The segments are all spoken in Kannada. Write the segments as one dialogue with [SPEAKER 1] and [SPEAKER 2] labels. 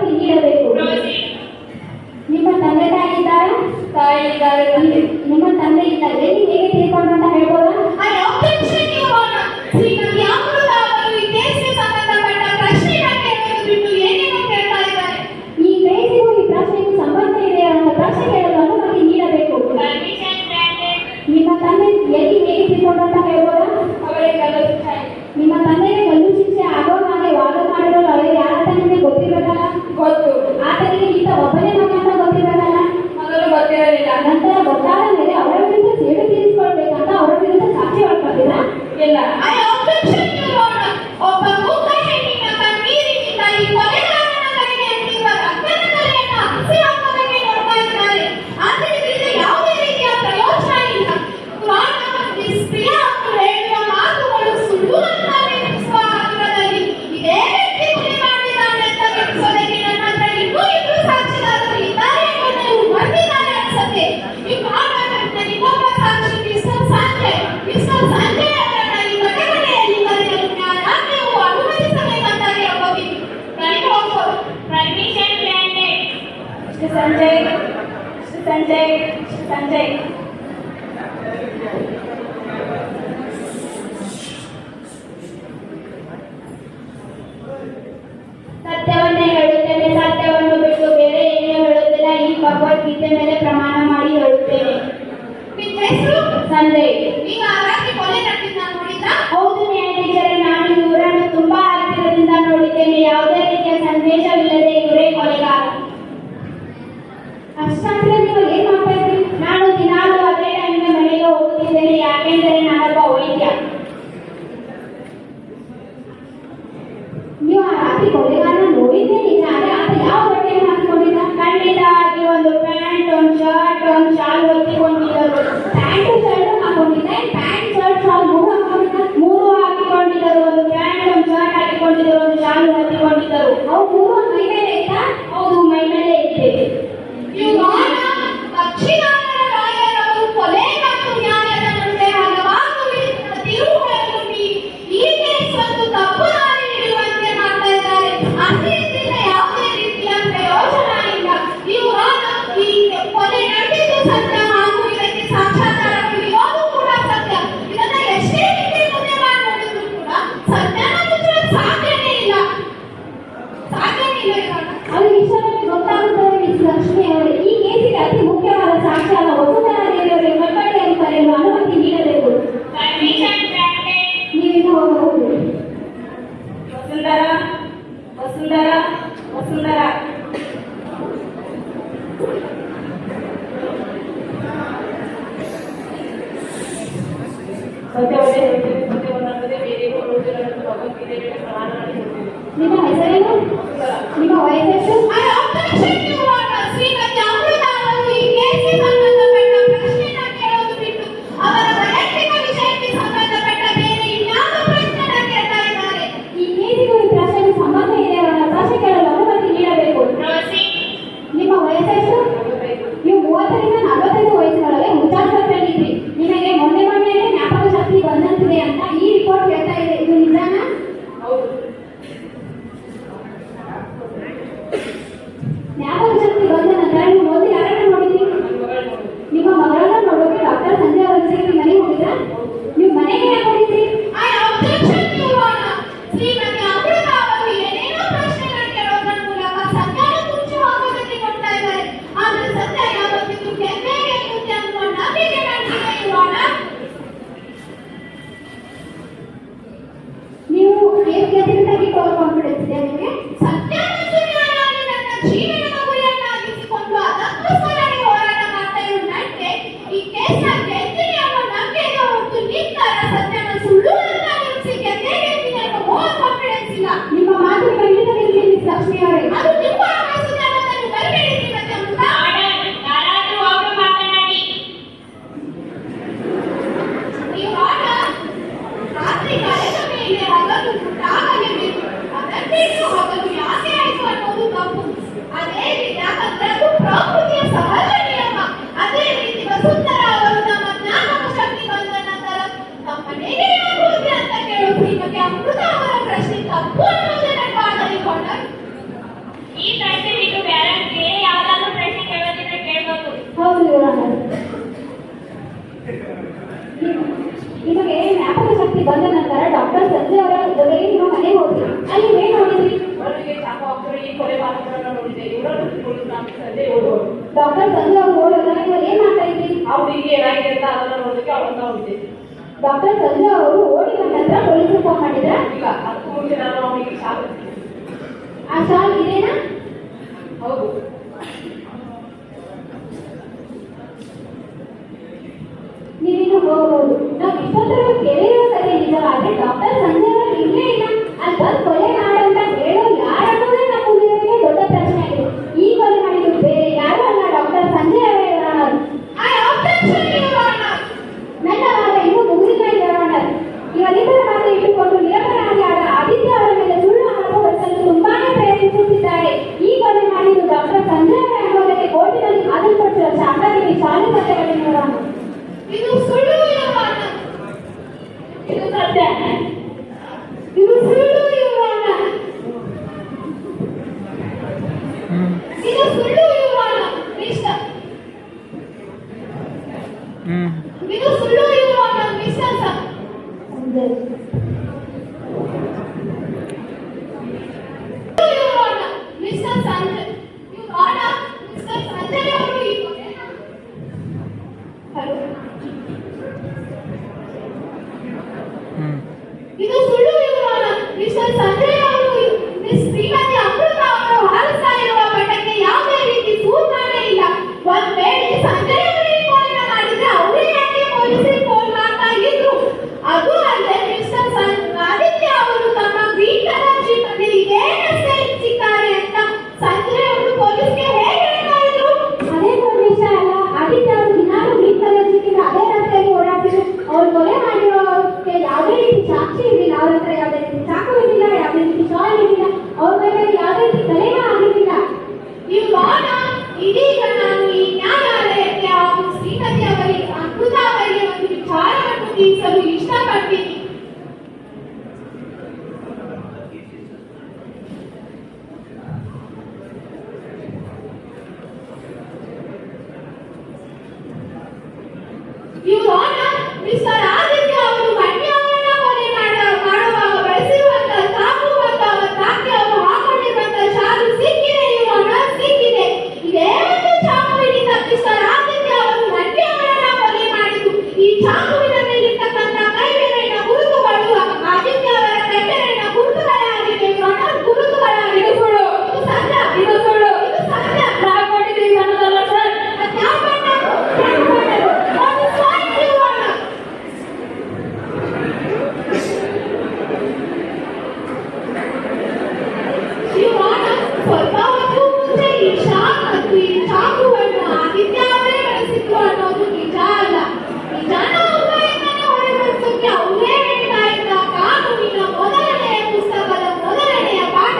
[SPEAKER 1] ಅನುಮತಿ ನೀಡಬೇಕು. ನಿಮ್ಮ ತಂದೆ ತಾಯಿ ಇದ್ದಾರೆ. ನಿಮ್ಮ ತಂದೆ ಇದ್ದಾರೆ, ನೀವು ಹೇಗೆ ತೀರ್ಕೊಂಡು ಅಂತ ಹೇಳ್ಬೋದಾ? ಈ ಕೇಸಿಗೂ ಈ ಪ್ರಶ್ನೆಗೂ ಸಂಬಂಧ ಇದೆ ಅನ್ನೋ ಪ್ರಶ್ನೆ ಕೇಳಲು ಅನುಮತಿ ನೀಡಬೇಕು. ನಿಮ್ಮ ತಂದೆ ಎಲ್ಲಿ ಹೇಗೆ ತೀರ್ಕೊಂಡು ಅಂತ ಹೇಳ್ಬೋದಾ? ನಿಮ್ಮ ತಂದೆಗೆ ಗಲ್ಲು ಶಿಕ್ಷೆ ಆಗೋ ಹಾಗೆ ವಾದ ಮಾಡಿರೋರು ಅವರಿಗೆ ಯಾರಂತ ನಿಮಗೆ ಗೊತ್ತಿರಬೇಕಲ್ಲ?
[SPEAKER 2] ಗೊತ್ತು.
[SPEAKER 1] ಆತನಿಗೆ ಈತ ಒಬ್ಬನೇ ಮಗ ಅಂತ ಗೊತ್ತಿರಬೇಕಲ್ಲ?
[SPEAKER 2] ಮೊದಲು ಗೊತ್ತಿರಲಿಲ್ಲ.
[SPEAKER 1] ನಂತರ ಗೊತ್ತಾದ ಮೇಲೆ ಅವರ ವಿರುದ್ಧ ಸೇಡು ತೀರಿಸಿಕೊಳ್ಬೇಕಂತ ಅವರ ವಿರುದ್ಧ ಸಾಕ್ಷಿ ಹೊರಟಿದ್ದೀರಾ?
[SPEAKER 2] ಇಲ್ಲ.
[SPEAKER 3] ಒಬ್ಬ ಮೂಕ ಹೆಣ್ಣಿನ ಕಣ್ಣೀರಿನಿಂದ ಈ ಕೊಲೆಗಾರನ ಕಡೆಗೆ ನಿಮ್ಮ ರಕ್ತನಕಲೆಯನ್ನು ಹಸಿ ಹಾಕುವುದಕ್ಕೆ ನೋಡ್ತಾ ಇದ್ದಾರೆ. ಆದರೆ ಇದರಿಂದ ಯಾವುದೇ ರೀತಿಯ ಪ್ರಯೋಜನ ಇಲ್ಲ. ಪ್ರಿಯ ಅವರು ಹೇಳುವ ಮಾತುಗಳು ಸುಳ್ಳು ಅಂತ ನೆನಪಿಸುವ ಹಂತದಲ್ಲಿ ಇದೇ ವ್ಯಕ್ತಿ ಕೊಲೆ ಮಾಡಿದ್ದಾನೆ ಅಂತ ನೆನಪಿಸೋದಕ್ಕೆ ನನ್ನ ಹತ್ರ ಇನ್ನೂ ಇಬ್ಬರು ಸಾಕ್ಷಿದಾರರು ಇದ್ದಾರೆ ಎಂದು ನೀವು ಬಂದಿದ್ದಾರೆ ಅನ್ಸುತ್ತೆ. ಈ ಕಾರಣದಿಂದ ಇನ್ನೊಬ್ಬ ಸಾಕ್ಷಿ ಮಿಸ್ಟರ್ ಸಂಜಯ್ ಅವರನ್ನ ಈ ಘಟನೆಯಲ್ಲಿ ಬರೆಯಲು ನೀವು ಅನುಮತಿಸಬೇಕಂತ ಹೇಳಬಹುದು.
[SPEAKER 2] ಸಂಜಯ್
[SPEAKER 1] ಸತ್ಯವನ್ನೇ ಹೇಳುತ್ತೇನೆ, ಸತ್ಯವನ್ನು ಬಿಟ್ಟು ಬೇರೆ ಏನೂ ಹೇಳುತ್ತಿಲ್ಲ. ಈ ಭಗವದ್ಗೀತೆ ಮೇಲೆ ಪ್ರಮಾಣ ಮಾಡಿ ಹೇಳುತ್ತೇನೆ.
[SPEAKER 3] ನಿಮ್ಮ ಹೆಸರು
[SPEAKER 1] ಸಂಜಯ್.
[SPEAKER 3] ಈಗ ರಾತ್ರಿ ಕೊಲೆ ನಡೆದಿದ್ದ ನೋಡಿದ್ರಾ?
[SPEAKER 1] ಹೌದು ನ್ಯಾಯಾಧೀಶರೇ, ನಾನು ಇವರನ್ನು ತುಂಬಾ ಹತ್ತಿರದಿಂದ ನೋಡಿದ್ದೇನೆ. ಯಾವುದೇ ರೀತಿಯ ಸಂದೇಶವಿಲ್ಲದೆ ಇವರೇ ಕೊಲೆಗಾರ. ಅಷ್ಟಾದ್ರೆ ನೀವು ಏನ್ ಮಾಡ್ತಾ ಇದ್ರಿ? ನಾನು ದಿನಾಲೂ ಅದೇ ಟೈಮ್ಗೆ ಮನೆಗೆ ಹೋಗುತ್ತಿದ್ದೇನೆ, ಯಾಕೆಂದರೆ ನಾನೊಬ್ಬ ವೈದ್ಯ. ನೀವು ಆ ರಾತ್ರಿ ಕೊಲೆಗಾರನ ನೋಡಿದ್ದೇ ನಿಜ, ಆದರೆ ಆತ ಯಾವ ಬಟ್ಟೆಯನ್ನು ಹಾಕಿಕೊಂಡಿದ್ದ? ಖಂಡಿತವಾಗಿ ಒಂದು ಪ್ಯಾಂಟ್, ಒಂದು ಶರ್ಟ್, ಒಂದು ಶಾಲ್ ಹೊತ್ತಿಕೊಂಡಿದ್ದರು. ಪ್ಯಾಂಟ್ ಶರ್ಟ್ ಹಾಕೊಂಡಿದ್ದ, ಪ್ಯಾಂಟ್ ಶರ್ಟ್ ಶಾಲ್ ಮೂರು ಹಾಕೊಂಡಿದ್ದ. ಮೂರು ಹಾಕಿಕೊಂಡಿದ್ದರು. ಒಂದು ಪ್ಯಾಂಟ್, ಒಂದು ಶರ್ಟ್ ಹಾಕಿಕೊಂಡಿದ್ದರು, ಒಂದು ಶಾಲ್ ಹೊತ್ತಿಕೊಂಡಿದ್ದರು. ಅವು ಮೂರು ಮೈ ಮೇಲೆ ಇತ್ತಾ? ಹೌದು, ಮೈ ಮೇಲೆ ಇದ್ದೆ.
[SPEAKER 3] ದಕ್ಷಿಣಾಂಧ್ರ ರಾಯರವರು ಕೊಲೆ ಮತ್ತು ನ್ಯಾಯದ ನಡುವೆ ಹಲವಾರು ತಿರುವುಗಳನ್ನು ಈ ಕೇಸ್ ಒಂದು ತಪ್ಪು ದಾರಿ ಹಿಡಿಯುವಂತೆ ಮಾಡ್ತಾ ಇದ್ದಾರೆ. ಅದರಿಂದ ಯಾವುದೇ ರೀತಿಯ ಪ್ರಯೋಜನ ಇಲ್ಲ. ಈ ಕೊಲೆ ನಡೆದಿದ್ದು ಸತ್ಯ ಹಾಗೂ ಇದಕ್ಕೆ ಸಾಕ್ಷಾತ್ಕಾರಗಳು ಇರೋದು ಕೂಡ ಸತ್ಯ. ಇದನ್ನ ಎಷ್ಟೇ ರೀತಿ ಮುಂದೆ ಮಾಡಿ ನೋಡಿದ್ರು ಕೂಡ ಸತ್ಯನ ಮುಚ್ಚಲು ಸಾಧ್ಯನೇ ಇಲ್ಲ.
[SPEAKER 1] ಅದು ವಿಷಯದಲ್ಲಿ ಗೊತ್ತಾಗುತ್ತದೆ ಮಿಸ್ ಲಕ್ಷ್ಮಿ ಅವರೇ. ಈ ಕೇಸಿಗೆ ಅತಿ ಮುಖ್ಯವಾದ ಸಾಕ್ಷ್ಯದ ವಸುಂಧರಾ ದೇವಿಯವರಿಗೆ ಕಲ್ಪನೆಯನ್ನು ಕರೆಯಲು ಅನುಮತಿ ನೀಡಬೇಕು. ನೀವಿನ್ನು ಹೋಗಬಹುದು.
[SPEAKER 2] ವಸುಂಧರಾ ಸತ್ಯವನ್ನೇ ಹೇಳ್ತೇನೆ, ಸತ್ಯವನ್ನಲ್ಲದೆ ಬೇರೆಗೂ ಹೇಳುವುದಿಲ್ಲ ಎಂದು ಭಗವದ್ಗೀತೆ ಮೇಲೆ ಪ್ರಮಾಣ ಮಾಡಿ ಹೇಳ್ತೇನೆ.
[SPEAKER 1] ನಿಮ್ಮ ಹೆಸರೇನು? ನಿಮ್ಮ ವಯಸ್ಸೆಷ್ಟು?
[SPEAKER 3] ಶ್ರೀಮತಿ ಅಮೃತ ಅವರು ಈ ಕೇಸ್ಗೆ ಸಂಬಂಧಪಟ್ಟ ಪ್ರಶ್ನೆನ ಕೇಳೋದು ಬಿಟ್ಟು ಅವರ ವೈಯಕ್ತಿಕ ವಿಷಯಕ್ಕೆ ಸಂಬಂಧಪಟ್ಟ ಬೇರೆ ಇನ್ಯಾವುದೋ ಪ್ರಶ್ನೆನ ಕೇಳ್ತಾ ಇದ್ದಾರೆ.
[SPEAKER 1] ಈ ಕೇಸಿಗೂ ಈ ಪ್ರಶ್ನೆಗೆ ಸಂಬಂಧ ಇದೆ ಅವರ ಪ್ರಶ್ನೆ ಕೇಳಲು ಅನುಮತಿ ನೀಡಬೇಕು. ನಿಮ್ಮ ವಯಸ್ಸೆಷ್ಟು? ನೀವು 30ರಿಂದ 45 ವಯಸ್ಸಿನೊಳಗೆ ಹುಚ್ಚಾಸ್ಪತ್ರೆಯಲ್ಲಿದ್ರಿ. ನಿಮಗೆ ಮೊನ್ನೆ ಜ್ಞಾಪಕ ಶಕ್ತಿ ಬಂದಂತಿದೆ ಅಂತ ಈ ರಿಪೋರ್ಟ್ ಹೇಳ್ತಾ ಇದೆ. ಇದು ನಿಜಾನಾ?
[SPEAKER 2] ಹೌದು.
[SPEAKER 1] ಜ್ಞಾಪಕ
[SPEAKER 3] ಈ ಪ್ರಶ್ನೆ ಬಿಟ್ಟು ಬೇರೆ ಯಾವ್ದಾದ್ರು ಪ್ರಶ್ನೆ ಕೇಳೋದಿದ್ರೆ ಕೇಳ್ಬೋದು.
[SPEAKER 1] ಹೌದು ಯುವರಾಣರ್. ನಿಮಗೆ ಜ್ಞಾಪಕ ಶಕ್ತಿ ಬಂದ ನಂತರ ಡಾಕ್ಟರ್ ಸಂಜಯ್ ಅವರ ಜೊತೆಗೆ ನೀವು ಮನೆಗೆ ಹೋದ್ರಿ. ಅಲ್ಲಿ ಏನ್ ನೋಡಿದ್ರಿ?
[SPEAKER 2] ಅವರಿಗೆ ಚಾಕು ಹಾಕಿದ್ರೆ ಈ ಕೊಲೆ ಪಾತ್ರಗಳನ್ನ ನೋಡಿದೆ. ಇವರನ್ನು ನಮ್ಮ ಸಂಜೆ ಓಡುವರು.
[SPEAKER 1] ಡಾಕ್ಟರ್ ಸಂಜಯ್ ಅವರು ಓಡೋದಾಗ ನೀವು ಏನ್ ಮಾಡ್ತಾ ಇದ್ರಿ?
[SPEAKER 2] ಆ ಹುಡುಗಿ ಏನಾಗಿದೆ ಅಂತ ಅದನ್ನ ನೋಡೋದಕ್ಕೆ ಅವನ್ನ ಹೋಗಿದ್ದೆ.
[SPEAKER 1] ಡಾಕ್ಟರ್ ಸಂಜಯ್ ಅವರು ಓಡಿದ ನಂತರ ಪೊಲೀಸರು ಫೋನ್ ಮಾಡಿದ್ರ?
[SPEAKER 2] ಇಲ್ಲ, ಅದಕ್ಕೂ ಮುಂಚೆ ನಾನು ಅವನಿಗೆ ಶಾಲೆ.
[SPEAKER 1] ಆ ಶಾಲ್ ಇದೇನಾ?
[SPEAKER 2] ಹೌದು.
[SPEAKER 1] ನೀವಿನ್ನು ಹೋಗಬಹುದು. ನಾವು ಇಷ್ಟೊತ್ತರೆಗೂ ಕೇಳಿರೋ ಕಥೆ ನಿಜವಾದ್ರೆ ಡಾಕ್ಟರ್ ಸಂಜಯ್ ಅವರು ಇಲ್ಲೇ ಇಲ್ಲ. ಅಲ್ಲಿ ಬಂದು ಕೊಲೆ ಮಾಡಂತ ಹೇಳೋ ಯಾರನ್ನೋದೇ ನಂಬುವುದಕ್ಕೆ ದೊಡ್ಡ ಪ್ರಶ್ನೆ ಆಗಿದೆ. ಈ ಕೊಲೆ ಮಾಡಿದ್ದು ಬೇರೆ ಯಾರು ಅಲ್ಲ, ಡಾಕ್ಟರ್ ಸಂಜಯ್ ಅವರೇ ಯುವರಾಣರ್. ನನ್ನ ವಾದ ಇನ್ನೂ ಮುಗಿದಿಲ್ಲ ಯುವರಾಣರ್. ಇವರಿಬ್ಬರ ಮಾತು ಇಟ್ಟುಕೊಂಡು ನಿರಪರಾಧಿಯಾದ ಆದಿತ್ಯ ಅವರ ಮೇಲೆ ಸುಳ್ಳು ಆರೋಪ ಹೊರಿಸಲು ತುಂಬಾನೇ ಪ್ರಯತ್ನಿಸುತ್ತಿದ್ದಾರೆ. ಈ ಕೊಲೆ ಮಾಡಿದ್ದು ಡಾಕ್ಟರ್ ಸಂಜಯ್ ಅವರೇ ಅನ್ನೋದಕ್ಕೆ ಕೋರ್ಟಿನಲ್ಲಿ ಹಾಜರುಪಡಿಸಿದ ಶಾಂತಾದೇವಿ ಶಾಲೆ ಸತ್ಯಗಳಿಂದ ಯುವರಾಣರ್.
[SPEAKER 3] ಇದು ಸುಳ್ಳು ಯುವರಾಣರ್.
[SPEAKER 1] ಇದು ಸತ್ಯ. ಇದು ಸುಳ್ಳು ಯುವರಾಣರ್.
[SPEAKER 3] ಇದು ಸುಳ್ಳು ಯುವರಾಣರ್. ಮಿಸ್ಟರ್ ಇದು ಸುಳ್ಳು your honour. Mister sir your honour. Mister Sanjay your honour. Mister Sanjay ಅವರು ಈ ಕೊಲೆ ಹಲೋ ಇದು ಸುಳ್ಳು ಯುವರಾಣರ್. ಮಿಸ್ಟರ್ ಸಂಜಯ್ ಅವರು ಮಿಸ್ ಶ್ರೀಮತಿ ಅಮೃತ ಅವರು ಹಾರಿಸ್ತಾ ಇರುವ ಪಟಕ್ಕೆ ಯಾವುದೇ ರೀತಿ ಸೂಚನೆ ಇಲ್ಲ. ಒಂದ್ ವೇಳೆ ಸಂಜಯ್ ಅವರು ಈ ಕೊಲೆನ ಮಾಡಿದ್ರೆ ಅವರೇ ಯಾಕೆ ಪೊಲೀಸರಿಗೆ ಫೋನ್ ಮಾಡ್ತಾ ಇದ್ರು? ಅದು ಅಲ್ಲದೆ ಮಿಸ್ಟರ್ ಆದಿತ್ಯ ಅವರು ತಮ್ಮ ಗ್ರೀನ್ ಕಲರ್ ಜೀಪ್ ಅಲ್ಲಿ ಇದೇ ರಸ್ತೆಯಲ್ಲಿ ಸಿಕ್ಕಾರೆ ಅಂತ ಸಂಜಯ್ ಅವರು ಪೊಲೀಸ್ಗೆ ಹೇಗೆ ಹೇಳ್ತಾ ಇದ್ರು?
[SPEAKER 1] ಅದೇ ದೊಡ್ಡ ವಿಷಯ ಅಲ್ಲ. ಆದಿತ್ಯ ಅವರು ದಿನಾಲು ಗ್ರೀನ್ ಕಲರ್ ಜೀಪಿಂದ ಅದೇ ರಸ್ತೆಯಲ್ಲಿ ಓಡಾಡ್ತಿದ್ರು. ಅವ್ರು ಕೊಲೆ ಮಾಡಿರೋಕ್ಕೆ ಯಾವುದೇ ರೀತಿ ಸಾಕ್ಷಿ ಇರಲಿಲ್ಲ. ಅವ್ರ ಹತ್ರ ಯಾವುದೇ ರೀತಿ ಚಾಕು ಇರಲಿಲ್ಲ, ಯಾವುದೇ ರೀತಿ ಶಾಲ್ ಇರಲಿಲ್ಲ, ಅವ್ರ ಮೇಲೆ ಯಾವುದೇ ರೀತಿ ಕಲೆನೂ ಆಗಿರಲಿಲ್ಲ.
[SPEAKER 3] ಯುವರಾಣರ್, ಇದೀಗ ನಾನು ಈ ನ್ಯಾಯಾಲಯಕ್ಕೆ ಹಾಗೂ ಶ್ರೀಮತಿ ಅವರಿಗೆ ಅಮೃತ ಅವರಿಗೆ ಒಂದು ವಿಚಾರವನ್ನು ತಿಳಿಸಲು ಇಷ್ಟಪಡ್ತೀನಿ. ಯುವರಾಣರ್, ಮಿಸ್ಟರ್ ಆದಿತ್ಯ ಅವರು ಮಂಡ್ಯ ಅವರನ್ನ ಕೊಲೆ ಮಾಡುವಾಗ ಬಳಸಿರುವಂತಹ ಚಾಕು ಮತ್ತು ಅವರ ತಾಕಿ ಅವರು ಹಾಕೊಂಡಿರುವಂತಹ ಶಾಲು ಸಿಕ್ಕಿದೆ ಯುವರಾಣರ್, ಸಿಕ್ಕಿದೆ. ಇದೇ ಒಂದು ಚಾಕುವಿನಿಂದ ಮಿಸ್ಟರ್ ಆದಿತ್ಯ ಅವರು ಮಂಡ್ಯ ಅವರನ್ನ ಕೊಲೆ ಮಾಡಿದ್ದು. ಈ ಚಾಕುವಿನ ಮೇಲಿರ್ತಕ್ಕಂಥ ಕೈ ಬೆರಳಿನ ಗುರುತುಗಳು ಆದಿತ್ಯ ಅವರ ಕೈ ಬೆರಳಿನ ಗುರುತುಗಳಾಗಿವೆ ಯುವರಾಣರ್, ಗುರುತುಗಳಾಗಿವೆ. ಇದು ಸುಳ್ಳು. ಇದು ಸತ್ಯ. ಇದು ಸುಳ್ಳು. ಇದು ಸತ್ಯ.
[SPEAKER 1] ಹಾಕೊಂಡಿದ್ದೀವಿ ಅನ್ನೋದಲ್ಲ ಸರ್.
[SPEAKER 3] ಸ್ವಲ್ಪ ಹೊತ್ತು ಮುಂಚೆ ಈ ಶಾಕ್ ಮತ್ತು ಈ ಚಾಕುವನ್ನು ಆದಿತ್ಯ ಅವರೇ ಬಳಸಿದ್ರು ಅನ್ನೋದು ನಿಜ ಅಲ್ಲ. ನಿಜಾನ ಉಪಾಯವನ್ನು ಹೊರಡಿಸೋಕೆ ಅವರೇ ಹೇಳ್ತಾ ಇದ್ದ ಕಾನೂನಿನ ಮೊದಲನೆಯ ಪುಸ್ತಕದ ಮೊದಲನೆಯ ಪಾಠ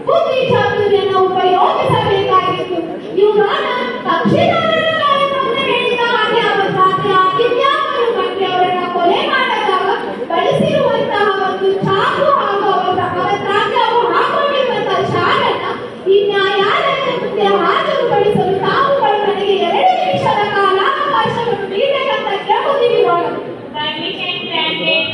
[SPEAKER 3] ಬುದ್ಧಿ ಚಾತುರ್ಯನ ಉಪಯೋಗಿಸಬೇಕಾಗಿತ್ತು. ಯುವರಾಣರ್, ಕಕ್ಷಿದಾರರ ಕಾರ್ಯಕ್ರಮ ಹೇಳಿದ ಹಾಗೆ ಅವರ ತಾತ ಆದಿತ್ಯ ಅವರು ಮಂಡ್ಯ ಅವರನ್ನ ಕೊಲೆ ಮಾಡಿದಾಗ ಬಳಸಿರುವಂತಹ ಒಂದು ಚಾಕು ಹಾಗೂ ಅವರ ತಾತ ಅವರು ಹಾಕೊಂಡಿರುವಂತಹ ಶಾಲನ್ನ ಈ ನ್ಯಾಯಾಲಯದ ಮುಂದೆ ಹಾಜರುಪಡಿಸಲು ತಾವುಗಳು ನನಗೆ 2 ನಿಮಿಷದ ಕಾಲಾವಕಾಶವನ್ನು ನೀಡಬೇಕಂತ ಕೇಳುತ್ತೀವಿ ನೋಡೋಣ.
[SPEAKER 1] Permission granted.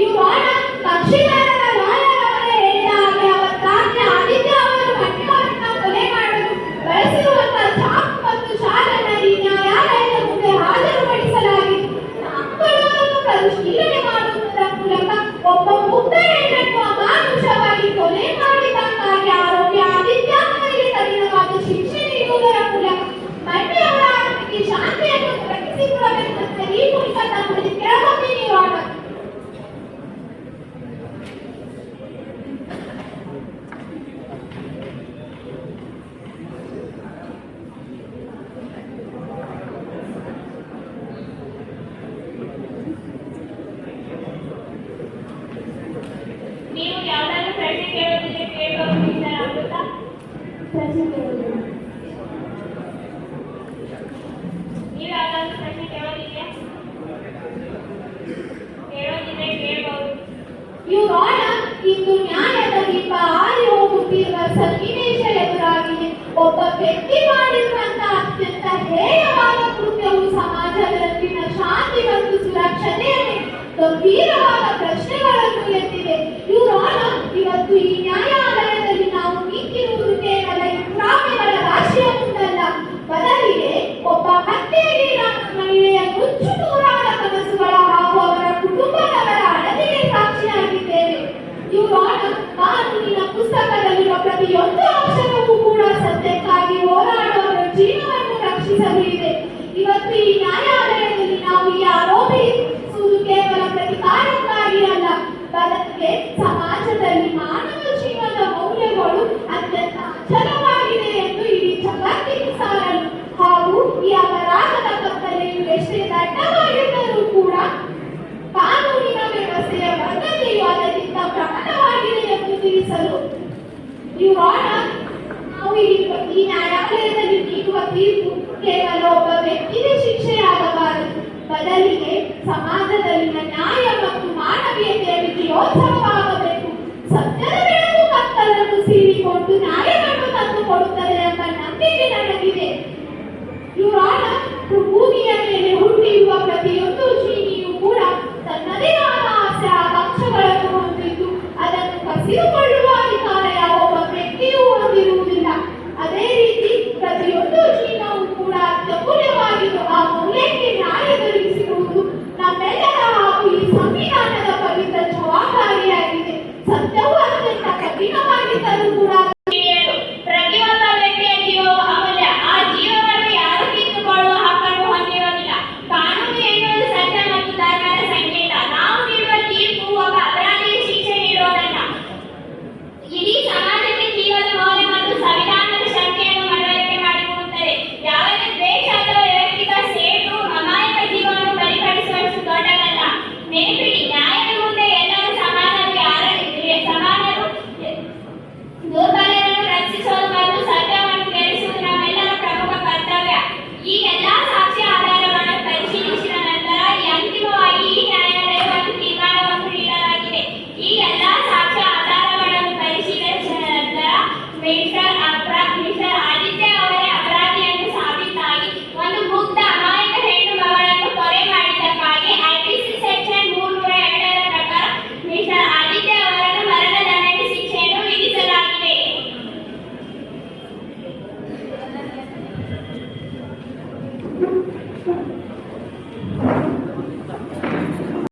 [SPEAKER 3] ಯುವರಾಣರ್, ಕಕ್ಷಿದಾರರ ಲಾಯರ್ ಅವರೇ ಹೇಳಿದ ಹಾಗೆ ಅವರ ತಾತ ಆದಿತ್ಯ ಅವರು ಮಂಡ್ಯ ಅವರನ್ನ ಕೊಲೆ ಮಾಡಲು ಬಳಸಿರುವಂತಹ ಚಾಕು ಮತ್ತು ಶಾಲನ್ನ ಈ ನ್ಯಾಯಾಲಯದ ಮುಂದೆ ಹಾಜರುಪಡಿಸಲಾಗಿತ್ತು. ಮಕ್ಕಳನ್ನು ಪರಿಶೀಲನೆ ಮಾಡುವುದರ ಮೂಲಕ ಒಬ್ಬ ಮುಗ್ಧ ಹೆಣ್ಣನ್ನು ಅಮಾನುಷವಾಗಿ ಕೊಲೆ ಮಾಡಿದಂತಾಗಿ ಆರೋಪಿ ಆದಿತ್ಯ ಅವರಿಗೆ ಕಠಿಣವಾದ ಶಿಕ್ಷೆ ನೀಡುವುದರ ಮೂಲಕ ಮಂಡ್ಯ ಅವರ ಆತ್ಮಕ್ಕೆ ಶಾಂತಿಯನ್ನು ದೊರಕಿಸಿಕೊಡಬೇಕಂತ ಈ ಮೂಲಕ ತಮ್ಮಲ್ಲಿ ಕೇಳುತ್ತೀನಿ ಯುವರಾಣರ್. ಕೇಳುವುದು.
[SPEAKER 2] ನೀವು ಯಾವ್ದಾದ್ರು ಪ್ರಶ್ನೆ ಕೇಳೋದಿದೆಯಾ? ಕೇಳೋದಿದ್ರೆ ಕೇಳಬಹುದು.
[SPEAKER 3] ಯುವರ್ ಆನರ್, ಇಂದು ನ್ಯಾಯದ ದೀಪ ಆರಿ ಹೋಗುತ್ತಿರುವ ಸನ್ನಿವೇಶ ಎದುರಾಗಿದೆ. ಒಬ್ಬ ವ್ಯಕ್ತಿ ಮಾಡಿರುವಂತಹ ಅತ್ಯಂತ ಹೇಯವಾದ ಕೃತ್ಯವು ಸಮಾಜದಲ್ಲಿನ ಶಾಂತಿ ಮತ್ತು ಸುರಕ್ಷತೆಯ ಗಂಭೀರವಾದ ಪ್ರಶ್ನೆಗಳನ್ನು ಎತ್ತಿದೆ. ಯುವರ್ ಆನರ್, ಇವತ್ತು ಈ ನ್ಯಾಯಾಲಯದಲ್ಲಿ ನಾವು ನಿಂತಿರುವುದು ಕೇವಲ ಇಕ್ರಾಮಿಗಳ ರಾಶಿಯ ಮುಂದಲ್ಲ, ಬದಲಿಗೆ ಒಬ್ಬ ಹತ್ಯೆಗೀಡಾದ ಮಹಿಳೆಯ ನುಚ್ಚು ನೂರಾದ ಕನಸುಗಳ ಹಾಗೂ ಅವರ ಕುಟುಂಬದವರ ಅಳತೆಗೆ ಸಾಕ್ಷಿಯಾಗಿದ್ದೇವೆ. ಯುವರ್ ಆನರ್, ಕಾನೂನಿನ ಪುಸ್ತಕದಲ್ಲಿರುವ ಪ್ರತಿಯೊಂದು ಅಕ್ಷರವೂ ಕೂಡ ಸತ್ಯಕ್ಕಾಗಿ ಹೋರಾಡುವವರ ಜೀವವನ್ನು ರಕ್ಷಿಸಲು ಇದೆ. ಇವತ್ತು ಈ ನ್ಯಾಯಾಲಯದಲ್ಲಿ ನಾವು ಈ ಆರೋಪಿಸುವುದು ಕೇವಲ ಪ್ರತಿಕಾರಕ್ಕಾಗಿ ಅಲ್ಲ, ಬದಲಿಗೆ ಸಮಾಜದಲ್ಲಿ ಮಾನವ ಜೀವನದ ಮೌಲ್ಯಗಳು ಅತ್ಯಂತ ಅಚಲವಾಗಿದೆ ಎಂದು ಇಡೀ ಜಗತ್ತಿಗೆ ಸಾರಲು ಹಾಗೂ ಈ ಅಪರಾಧದ ಕತ್ತಲೆಯು ಎಷ್ಟೇ ದಟ್ಟವಾಗಿದ್ದರೂ ಕೂಡ ಕಾನೂನಿನ ವ್ಯವಸ್ಥೆಯ ಬದ್ಧತೆಯು ಅದಕ್ಕಿಂತ ಪ್ರಕಟವಾಗಿದೆ ಎಂದು ತಿಳಿಸಲು. ಯುವರ್ ಆನರ್, ನಾವು ಈ ನ್ಯಾಯಾಲಯದಲ್ಲಿ ನೀಡುವ ತೀರ್ಪು ಕೇವಲ ಒಬ್ಬ ವ್ಯಕ್ತಿಗೆ ಶಿಕ್ಷೆಯಾಗಬಾರದು, ಬದಲಿಗೆ ಸಮಾಜದಲ್ಲಿನ ನ್ಯಾಯ ಮತ್ತು ಮಾನವೀಯತೆಯ ವಿಜಯೋತ್ಸವವಾಗಬೇಕು. ಸತ್ಯದ ಬೆಳಕು ಕತ್ತಲನ್ನು ಸೀಳಿಕೊಂಡು ನ್ಯಾಯ